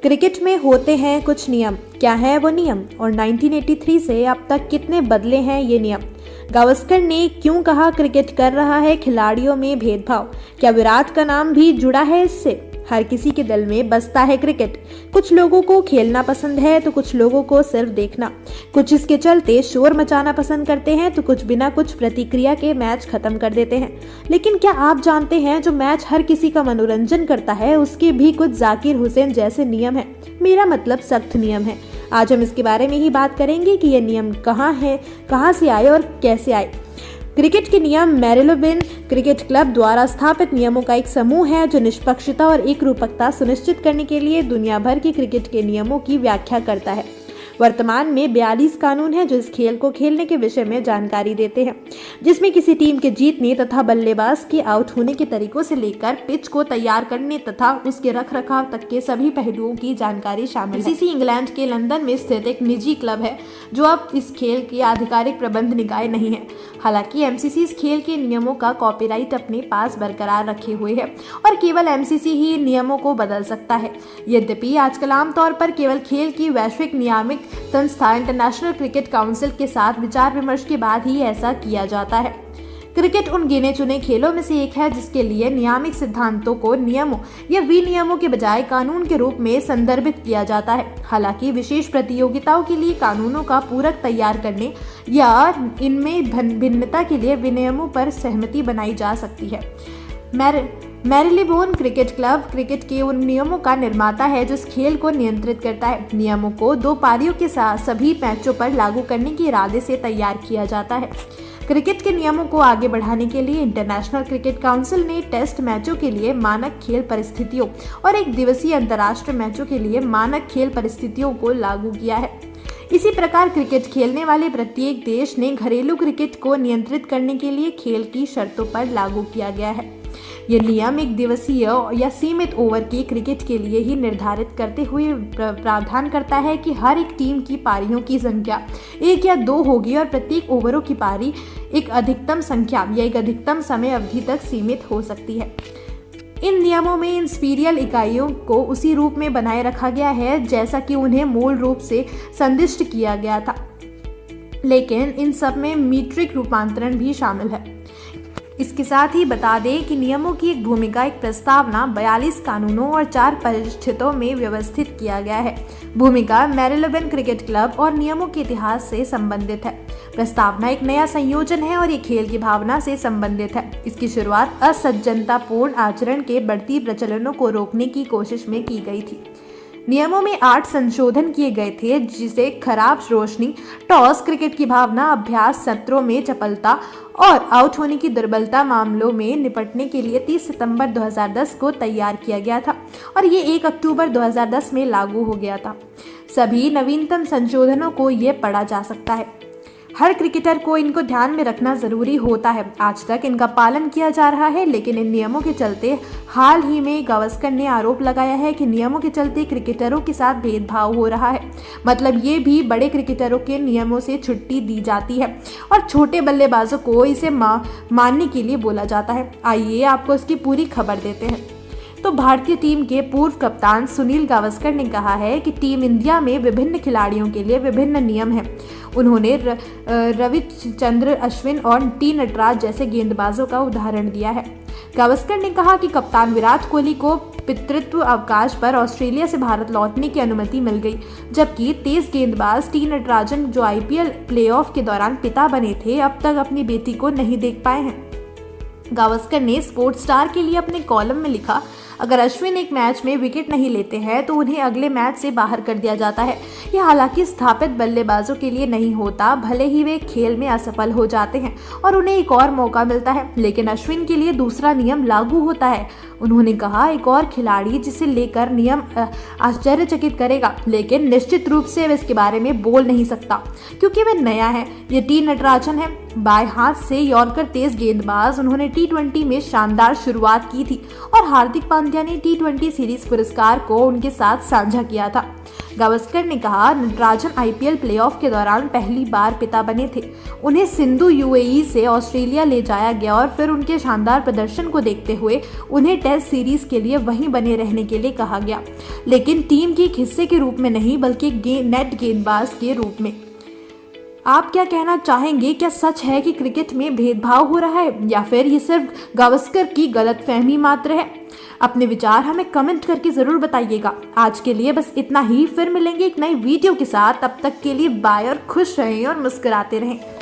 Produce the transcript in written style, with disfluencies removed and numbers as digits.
Cricket में होते हैं कुछ नियम, क्या है वो नियम और 1983 से अब तक कितने बदले हैं ये नियम। गावस्कर ने क्यों कहा क्रिकेट कर रहा है खिलाड़ियों में भेदभाव, क्या विराट का नाम भी जुड़ा है इससे। हर किसी के दिल में बसता है क्रिकेट। कुछ लोगों को खेलना पसंद है तो कुछ लोगों को सिर्फ देखना। कुछ इसके चलते शोर मचाना पसंद करते हैं तो कुछ बिना कुछ प्रतिक्रिया के मैच खत्म कर देते हैं। लेकिन क्या आप जानते हैं जो मैच हर किसी का मनोरंजन करता है उसके भी कुछ जाकिर हुसैन जैसे नियम है। मेरा मतलब सख्त नियम है। आज हम इसके बारे में ही बात करेंगे कि ये नियम कहाँ है, कहाँ से आए और कैसे आए। क्रिकेट के नियम मैरिलेबोन क्रिकेट क्लब द्वारा स्थापित नियमों का एक समूह है जो निष्पक्षता और एकरूपता सुनिश्चित करने के लिए दुनिया भर के क्रिकेट के नियमों की व्याख्या करता है। वर्तमान में 42 कानून हैं जो इस खेल को खेलने के विषय में जानकारी देते हैं, जिसमें किसी टीम के जीतने तथा बल्लेबाज के आउट होने के तरीकों से लेकर पिच को तैयार करने तथा उसके रखरखाव तक के सभी पहलुओं की जानकारी शामिल है। एमसीसी इंग्लैंड के लंदन में स्थित एक निजी क्लब है जो अब इस खेल की आधिकारिक प्रबंध निकाय नहीं है। हालांकि एमसीसी इस खेल के नियमों का कॉपीराइट अपने पास बरकरार रखे हुए है और केवल एमसीसी ही नियमों को बदल सकता है। यद्यपि आजकल आमतौर पर केवल खेल की वैश्विक नियामक संस्था इंटरनेशनल क्रिकेट काउंसिल के साथ विचार विमर्श के बाद ही ऐसा किया जाता है। क्रिकेट उन गिने चुने खेलों में से एक है जिसके लिए नियामक सिद्धांतों को नियमों या विनियमों के बजाय कानून के रूप में संदर्भित किया जाता है। हालांकि विशेष प्रतियोगिताओं के लिए कानूनों का पूरक तैयार करने या इनमें भिन्नता के लिए विनियमों पर सहमति बनाई जा सकती है। मैरिलेबोन क्रिकेट क्लब क्रिकेट के उन नियमों का निर्माता है जो इस खेल को नियंत्रित करता है। नियमों को 2 पारियों के साथ सभी मैचों पर लागू करने के इरादे से तैयार किया जाता है। क्रिकेट के नियमों को आगे बढ़ाने के लिए इंटरनेशनल क्रिकेट काउंसिल ने टेस्ट मैचों के लिए मानक खेल परिस्थितियों और एक दिवसीय अंतर्राष्ट्रीय मैचों के लिए मानक खेल परिस्थितियों को लागू किया है। इसी प्रकार क्रिकेट खेलने वाले प्रत्येक देश ने घरेलू क्रिकेट को नियंत्रित करने के लिए खेल की शर्तों पर लागू किया गया है। यह नियम एक दिवसीय या सीमित ओवर के क्रिकेट के लिए ही निर्धारित करते हुए प्रावधान करता है कि हर एक टीम की पारियों की संख्या 1 या 2 होगी और प्रत्येक ओवरों की पारी एक अधिकतम संख्या या एक अधिकतम समय अवधि तक सीमित हो सकती है। इन नियमों में इंपीरियल इकाइयों को उसी रूप में बनाए रखा गया है जैसा कि उन्हें मूल रूप से संदिष्ट किया गया था, लेकिन इन सब में मीट्रिक रूपांतरण भी शामिल है। इसके साथ ही बता दें कि नियमों की एक भूमिका एक प्रस्तावना 42 कानूनों और 4 परिशिष्टों में व्यवस्थित किया गया है। भूमिका मैरिलेबोन क्रिकेट क्लब और नियमों के इतिहास से संबंधित है। प्रस्तावना एक नया संयोजन है और ये खेल की भावना से संबंधित है। इसकी शुरुआत असज्जनतापूर्ण आचरण के बढ़ती प्रचलनों को रोकने की कोशिश में की गई थी। नियमों में 8 संशोधन किए गए थे, जिसे खराब रोशनी, टॉस, क्रिकेट की भावना, अभ्यास सत्रों में चपलता और आउट होने की दुर्बलता मामलों में निपटने के लिए 30 सितंबर 2010 को तैयार किया गया था और ये 1 अक्टूबर 2010 में लागू हो गया था। सभी नवीनतम संशोधनों को ये पढ़ा जा सकता है। हर क्रिकेटर को इनको ध्यान में रखना जरूरी होता है। आज तक इनका पालन किया जा रहा है, लेकिन इन नियमों के चलते हाल ही में गावस्कर ने आरोप लगाया है कि नियमों के चलते क्रिकेटरों के साथ भेदभाव हो रहा है। मतलब ये भी बड़े क्रिकेटरों के नियमों से छुट्टी दी जाती है और छोटे बल्लेबाजों को इसे मानने के लिए बोला जाता है। आइए आपको इसकी पूरी खबर देते हैं। तो भारतीय टीम के पूर्व कप्तान सुनील गावस्कर ने कहा है कि टीम इंडिया में विभिन्न खिलाड़ियों के लिए विभिन्न नियम हैं। उन्होंने रविचंद्रन अश्विन और टी नटराज जैसे गेंदबाजों का उदाहरण दिया है। गावस्कर ने कहा कि कप्तान विराट कोहली को पितृत्व अवकाश पर ऑस्ट्रेलिया से भारत लौटने की अनुमति मिल गई, जबकि तेज गेंदबाज टी नटराजन जो आईपीएल प्लेऑफ के दौरान पिता बने थे, अब तक अपनी बेटी को नहीं देख पाए हैं। गावस्कर ने स्पोर्ट्स स्टार के लिए अपने कॉलम में लिखा, अगर अश्विन एक मैच में विकेट नहीं लेते हैं तो उन्हें अगले मैच से बाहर कर दिया जाता है। यह हालांकि स्थापित बल्लेबाजों के लिए नहीं होता, भले ही वे खेल में असफल हो जाते हैं और उन्हें एक और मौका मिलता है, लेकिन अश्विन के लिए दूसरा नियम लागू होता है। उन्होंने कहा, एक और खिलाड़ी जिसे लेकर नियम आश्चर्यचकित करेगा, लेकिन निश्चित रूप से वह इसके बारे में बोल नहीं सकता क्योंकि वह नया है। ये टी नटराजन है, बाएं हाथ से यॉर्कर तेज गेंदबाज। उन्होंने T20 में शानदार शुरुआत की थी और हार्दिक पांड्या पंड्या ने T20 सीरीज पुरस्कार को उनके साथ साझा किया था। गावस्कर ने कहा, नटराजन IPL प्लेऑफ के दौरान पहली बार पिता बने थे। उन्हें सिंधु UAE से ऑस्ट्रेलिया ले जाया गया और फिर उनके शानदार प्रदर्शन को देखते हुए उन्हें टेस्ट सीरीज के लिए वहीं बने रहने के लिए कहा गया, लेकिन टीम के एक हिस्से के रूप में नहीं बल्कि नेट गेंदबाज के रूप में। आप क्या कहना चाहेंगे? क्या सच है कि क्रिकेट में भेदभाव हो रहा है या फिर ये सिर्फ गावस्कर की गलतफहमी मात्र है? अपने विचार हमें कमेंट करके जरूर बताइएगा। आज के लिए बस इतना ही, फिर मिलेंगे एक नई वीडियो के साथ। तब तक के लिए बाय और खुश रहें और मुस्कुराते रहें।